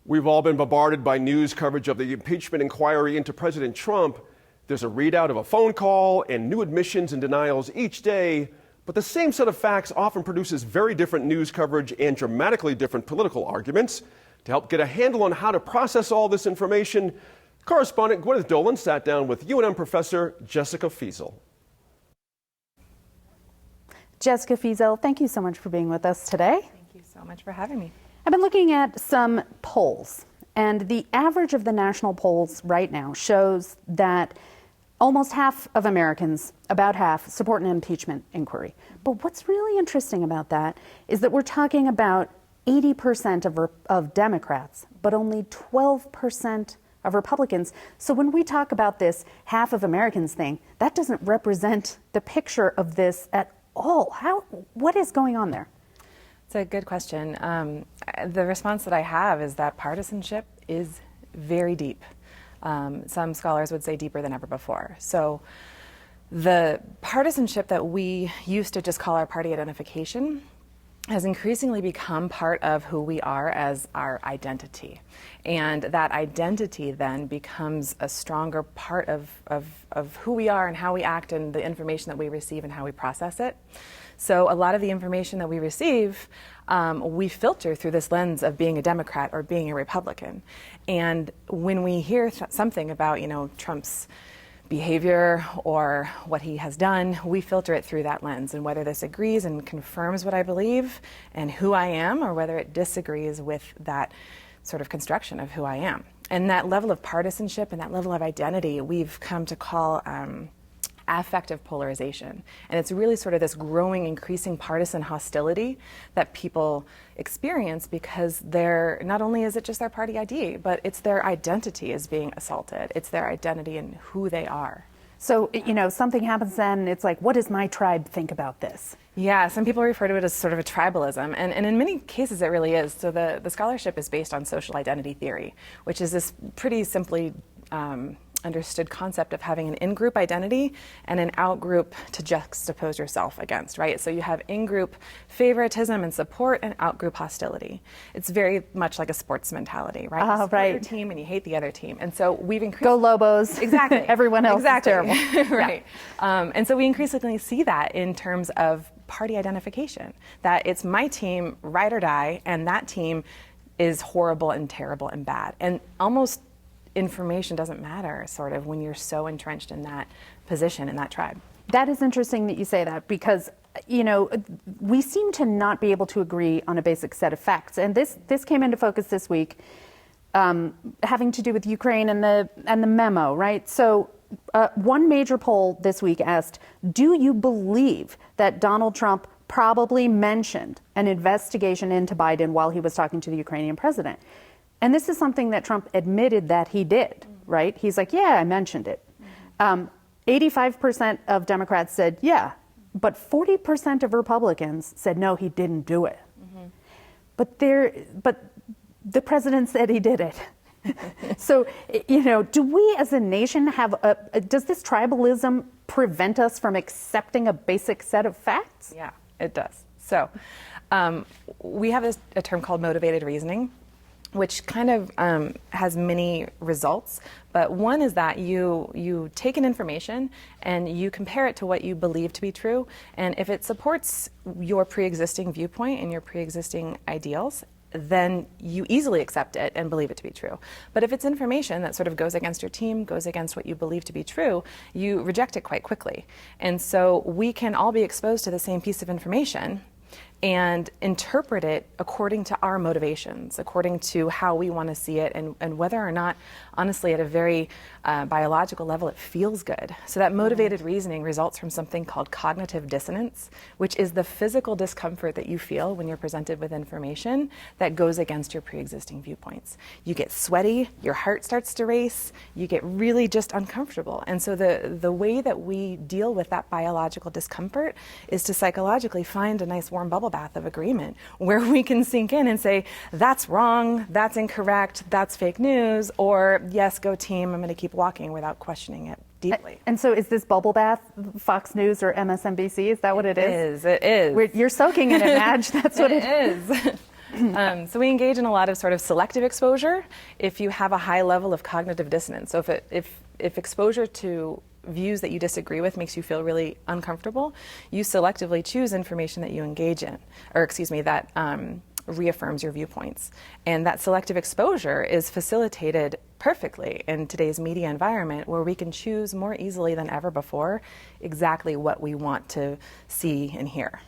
We've all been bombarded by news coverage of the impeachment inquiry into President Trump. There's a readout of a phone call and new admissions and denials each day. But the same set of facts often produces very different news coverage and dramatically different political arguments. To help get a handle on how to process all this information, correspondent Gwyneth Doland sat down with UNM professor Jessica Fiesel. Jessica Fiesel, thank you so much for being with us today. Thank you so much for having me. I've been looking at some polls, and the average of the national polls right now shows that almost half of Americans, about half, support an impeachment inquiry. But what's really interesting about that is that we're talking about 80% of Democrats, but only 12% of Republicans. So when we talk about this half of Americans thing, that doesn't represent the picture of this at all. What is going on there? It's a good question. The response that I have is that partisanship is very deep. Some scholars would say deeper than ever before. So the partisanship that we used to just call our party identification has increasingly become part of who we are as our identity. And that identity then becomes a stronger part of who we are and how we act and the information that we receive and how we process it. So a lot of the information that we receive, we filter through this lens of being a Democrat or being a Republican. And when we hear something about, Trump's behavior or what he has done, we filter it through that lens, and whether this agrees and confirms what I believe and who I am, or whether it disagrees with that sort of construction of who I am. And that level of partisanship and that level of identity we've come to call affective polarization. And it's really sort of this growing, increasing partisan hostility that people experience because not only is it just their party ID, but it's their identity is being assaulted. It's their identity and who they are. So, something happens then, it's like, what does my tribe think about this? Yeah, some people refer to it as sort of a tribalism, and in many cases it really is. So the scholarship is based on social identity theory, which is this pretty simply understood concept of having an in-group identity and an out-group to juxtapose yourself against, right? So you have in-group favoritism and support and out-group hostility. It's very much like a sports mentality, right? You support your team and you hate the other team. And so we've increased... Go Lobos. Exactly. Everyone else is terrible. Right. Yeah. And so we increasingly see that in terms of party identification, that it's my team, ride or die, and that team is horrible and terrible and bad. And almost information doesn't matter, sort of, when you're so entrenched in that position, in that tribe. That is interesting that you say that because, we seem to not be able to agree on a basic set of facts. And this came into focus this week, having to do with Ukraine and the memo, right? So one major poll this week asked, do you believe that Donald Trump probably mentioned an investigation into Biden while he was talking to the Ukrainian president? And this is something that Trump admitted that he did, right? He's like, yeah, I mentioned it. 85% of Democrats said, yeah, but 40% of Republicans said, no, he didn't do it. But the president said he did it. So, do we as a nation does this tribalism prevent us from accepting a basic set of facts? Yeah, it does. So we have a term called motivated reasoning, which kind of has many results. But one is that you take an information and you compare it to what you believe to be true. And if it supports your pre-existing viewpoint and your pre-existing ideals, then you easily accept it and believe it to be true. But if it's information that sort of goes against your team, goes against what you believe to be true, you reject it quite quickly. And so we can all be exposed to the same piece of information and interpret it according to our motivations, according to how we want to see it, and whether or not, honestly, at a very biological level, it feels good. So that motivated reasoning results from something called cognitive dissonance, which is the physical discomfort that you feel when you're presented with information that goes against your pre-existing viewpoints. You get sweaty, your heart starts to race, you get really just uncomfortable. And so the way that we deal with that biological discomfort is to psychologically find a nice warm bubble bath of agreement where we can sink in and say, that's wrong, that's incorrect, that's fake news, or yes, go team, I'm going to keep walking without questioning it deeply. And so is this bubble bath Fox News or MSNBC? Is that what it is? It is. You're soaking in it, Madge. That's what it is. So we engage in a lot of sort of selective exposure if you have a high level of cognitive dissonance. So if exposure to views that you disagree with makes you feel really uncomfortable, you selectively choose information that you engage in, or excuse me, that reaffirms your viewpoints. And that selective exposure is facilitated perfectly in today's media environment, where we can choose more easily than ever before exactly what we want to see and hear.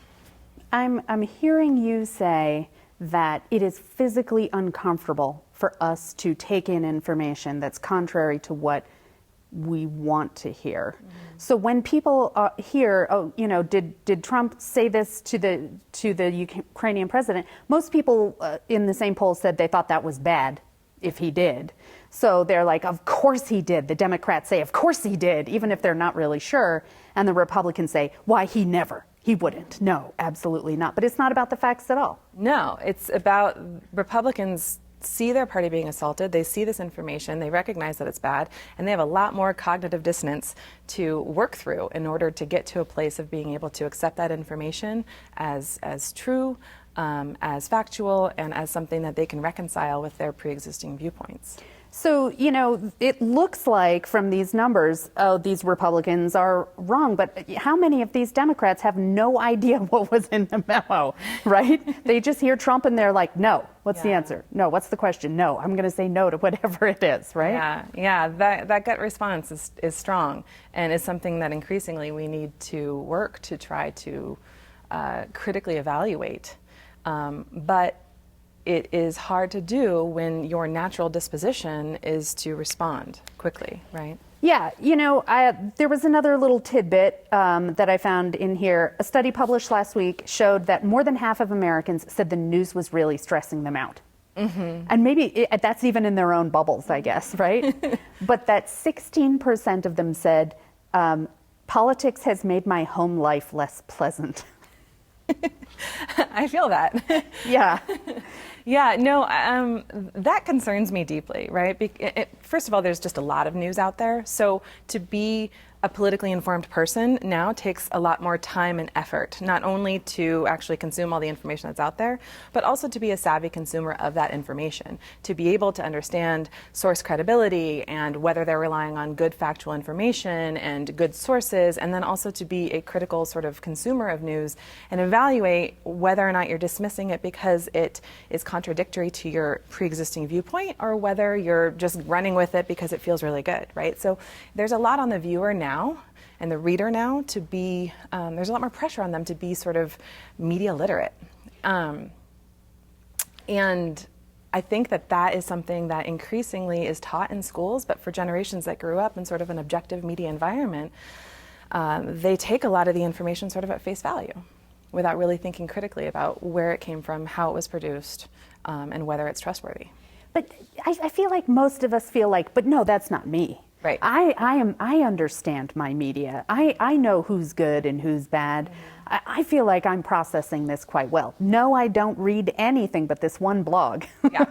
I'm hearing you say that it is physically uncomfortable for us to take in information that's contrary to what we want to hear. So when people hear, oh, you know, did Trump say this to the Ukrainian president? Most people in the same poll said they thought that was bad if he did. So they're like, of course he did. The Democrats say, of course he did, even if they're not really sure. And the Republicans say, why, he never. He wouldn't. No, absolutely not. But it's not about the facts at all. No, it's about Republicans see their party being assaulted, they see this information, they recognize that it's bad, and they have a lot more cognitive dissonance to work through in order to get to a place of being able to accept that information as true, as factual, and as something that they can reconcile with their pre-existing viewpoints. So, you know, it looks like from these numbers, oh, these Republicans are wrong, but how many of these Democrats have no idea what was in the memo, right? They just hear Trump and they're like, no, what's the answer? No, what's the question? No, I'm going to say no to whatever it is, right? Yeah, that gut response is strong, and is something that increasingly we need to work to try to critically evaluate. But it is hard to do when your natural disposition is to respond quickly, right? Yeah, you know, there was another little tidbit that I found in here. A study published last week showed that more than half of Americans said the news was really stressing them out. Mm-hmm. And maybe that's even in their own bubbles, I guess, right? But that 16% of them said, politics has made my home life less pleasant. I feel that. Yeah. Yeah, no, that concerns me deeply, right? First of all, there's just a lot of news out there. So to be a politically informed person now takes a lot more time and effort, not only to actually consume all the information that's out there, but also to be a savvy consumer of that information, to be able to understand source credibility and whether they're relying on good factual information and good sources, and then also to be a critical sort of consumer of news and evaluate whether or not you're dismissing it because it is contradictory to your pre-existing viewpoint, or whether you're just running with it because it feels really good, right? So there's a lot on the viewer now and the reader now to be, there's a lot more pressure on them to be sort of media literate. And I think that is something that increasingly is taught in schools, but for generations that grew up in sort of an objective media environment, they take a lot of the information sort of at face value without really thinking critically about where it came from, how it was produced, and whether it's trustworthy. But I feel like most of us feel like, but no, that's not me. Right. I understand my media. I know who's good and who's bad. I feel like I'm processing this quite well. No, I don't read anything but this one blog. Yeah.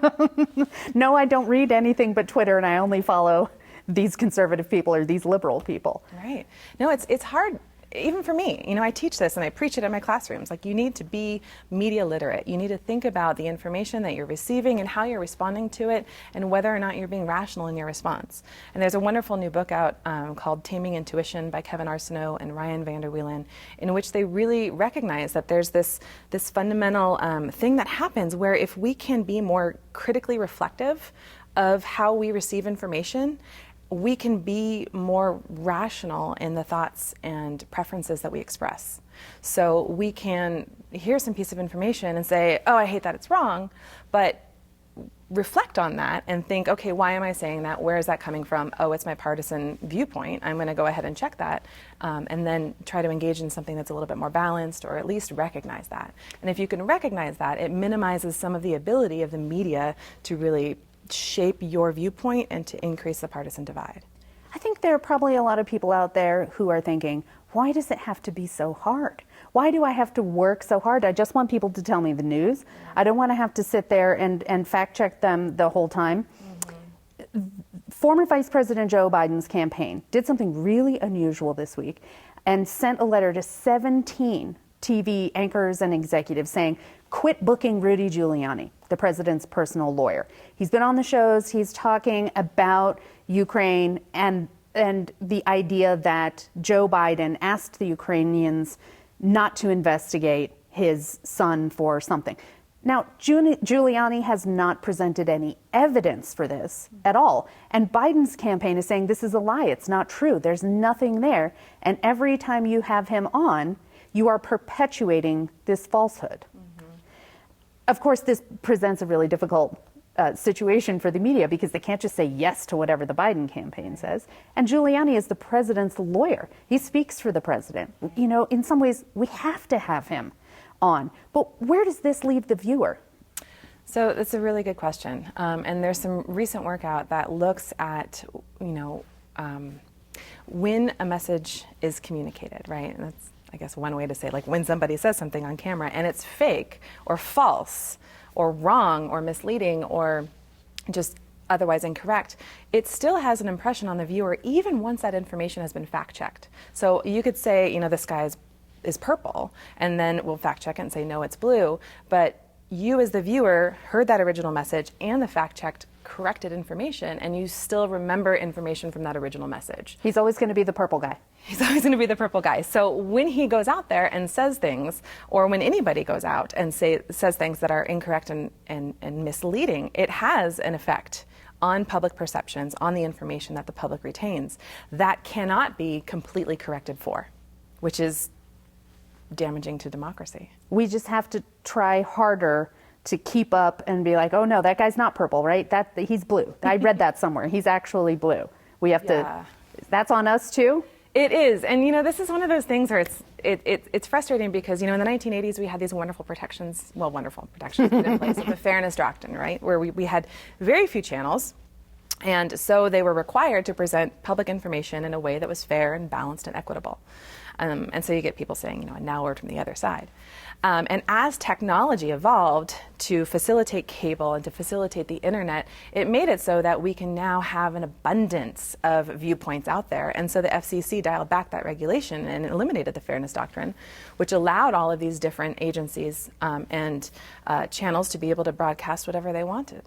No, I don't read anything but Twitter, and I only follow these conservative people or these liberal people. Right. No, it's hard. Even for me, you know, I teach this and I preach it in my classrooms. Like, you need to be media literate. You need to think about the information that you're receiving and how you're responding to it, and whether or not you're being rational in your response. And there's a wonderful new book out called Taming Intuition by Kevin Arsenault and Ryan Vander Wielen, in which they really recognize that there's this fundamental thing that happens where if we can be more critically reflective of how we receive information, we can be more rational in the thoughts and preferences that we express. So we can hear some piece of information and say, oh, I hate that, it's wrong, but reflect on that and think, okay, why am I saying that? Where is that coming from? Oh, it's my partisan viewpoint. I'm going to go ahead and check that, and then try to engage in something that's a little bit more balanced, or at least recognize that. And if you can recognize that, it minimizes some of the ability of the media to really shape your viewpoint and to increase the partisan divide. I think there are probably a lot of people out there who are thinking, why does it have to be so hard? Why do I have to work so hard? I just want people to tell me the news. I don't want to have to sit there and fact check them the whole time. Mm-hmm. Former Vice President Joe Biden's campaign did something really unusual this week and sent a letter to 17 TV anchors and executives saying, quit booking Rudy Giuliani, the president's personal lawyer. He's been on the shows, he's talking about Ukraine and the idea that Joe Biden asked the Ukrainians not to investigate his son for something. Now, Giuliani has not presented any evidence for this at all. And Biden's campaign is saying this is a lie. It's not true. There's nothing there. And every time you have him on, you are perpetuating this falsehood. Of course, this presents a really difficult situation for the media because they can't just say yes to whatever the Biden campaign says. And Giuliani is the president's lawyer. He speaks for the president. You know, in some ways, we have to have him on. But where does this leave the viewer? So that's a really good question. And there's some recent work out that looks at, when a message is communicated, right? And that's, I guess, one way to say, like, when somebody says something on camera and it's fake or false or wrong or misleading or just otherwise incorrect, it still has an impression on the viewer even once that information has been fact checked. So you could say, the sky is purple, and then we'll fact check it and say, no, it's blue. But you as the viewer heard that original message and the fact checked corrected information, and you still remember information from that original message. He's always going to be the purple guy. He's always going to be the purple guy. So when he goes out there and says things, or when anybody goes out and says things that are incorrect and misleading, it has an effect on public perceptions, on the information that the public retains. That cannot be completely corrected for, which is damaging to democracy. We just have to try harder to keep up and be like, oh no, that guy's not purple, right? He's blue. I read that somewhere. He's actually blue. We have to, that's on us too? It is. And this is one of those things where it's frustrating because, in the 1980s we had these wonderful protections put in place with the fairness doctrine, right? Where we had very few channels. And so they were required to present public information in a way that was fair and balanced and equitable. And so you get people saying, a now word from the other side. And as technology evolved to facilitate cable and to facilitate the internet, it made it so that we can now have an abundance of viewpoints out there. And so the FCC dialed back that regulation and eliminated the fairness doctrine, which allowed all of these different agencies and channels to be able to broadcast whatever they wanted.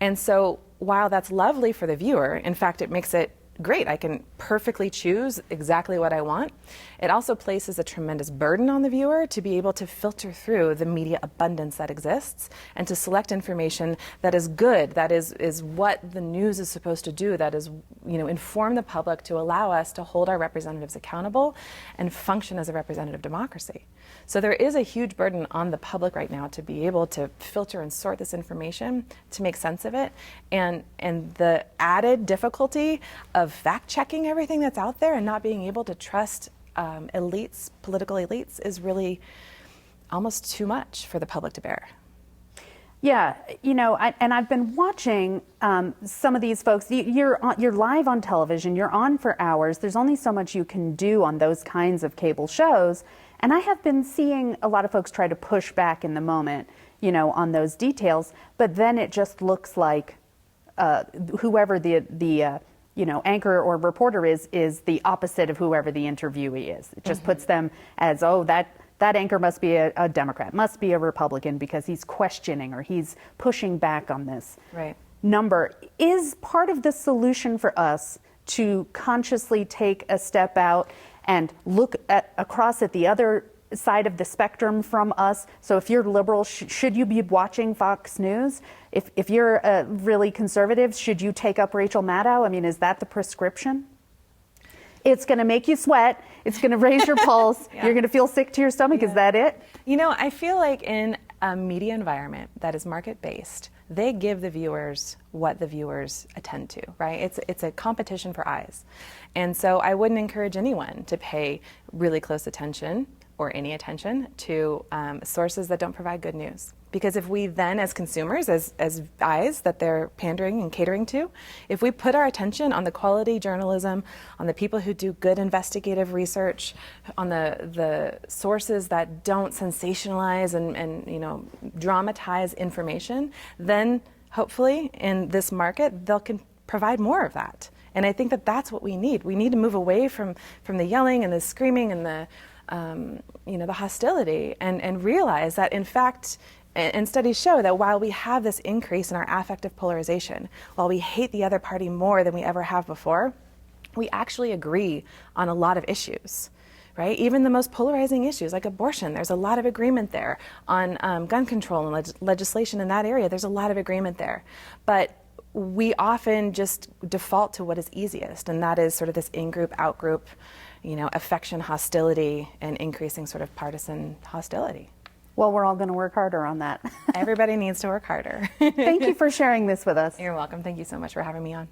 And so while that's lovely for the viewer, in fact, it makes it great. I can perfectly choose exactly what I want. It also places a tremendous burden on the viewer to be able to filter through the media abundance that exists and to select information that is good, that is what the news is supposed to do, that is, inform the public to allow us to hold our representatives accountable and function as a representative democracy. So there is a huge burden on the public right now to be able to filter and sort this information, to make sense of it, and the added difficulty of fact-checking everything that's out there and not being able to trust elites, political elites, is really almost too much for the public to bear. Yeah, and I've been watching some of these folks. You're live on television. You're on for hours. There's only so much you can do on those kinds of cable shows. And I have been seeing a lot of folks try to push back in the moment, on those details. But then it just looks like whoever the anchor or reporter is the opposite of whoever the interviewee is. It just puts them as, oh, that anchor must be a Democrat, must be a Republican because he's questioning or he's pushing back on this number. Is part of the solution for us to consciously take a step out and look across at the other side of the spectrum from us? So if you're liberal, should you be watching Fox News? If you're really conservative, should you take up Rachel Maddow? I mean, is that the prescription? It's going to make you sweat. It's going to raise your pulse. Yeah. You're going to feel sick to your stomach. Yeah. Is that it? I feel like in a media environment that is market-based, they give the viewers what the viewers attend to, right? It's a competition for eyes. And so I wouldn't encourage anyone to pay really close attention or any attention to sources that don't provide good news. Because if we then, as consumers, as eyes that they're pandering and catering to, if we put our attention on the quality journalism, on the people who do good investigative research, on the sources that don't sensationalize and dramatize information, then hopefully in this market they'll can provide more of that. And I think that that's what we need. We need to move away from the yelling and the screaming and the hostility and realize that in fact And studies show that while we have this increase in our affective polarization, while we hate the other party more than we ever have before, we actually agree on a lot of issues, right? Even the most polarizing issues like abortion, there's a lot of agreement there. On gun control and legislation in that area, there's a lot of agreement there. But we often just default to what is easiest, and that is sort of this in-group, out-group, affection, hostility, and increasing sort of partisan hostility. Well, we're all going to work harder on that. Everybody needs to work harder. Thank you for sharing this with us. You're welcome. Thank you so much for having me on.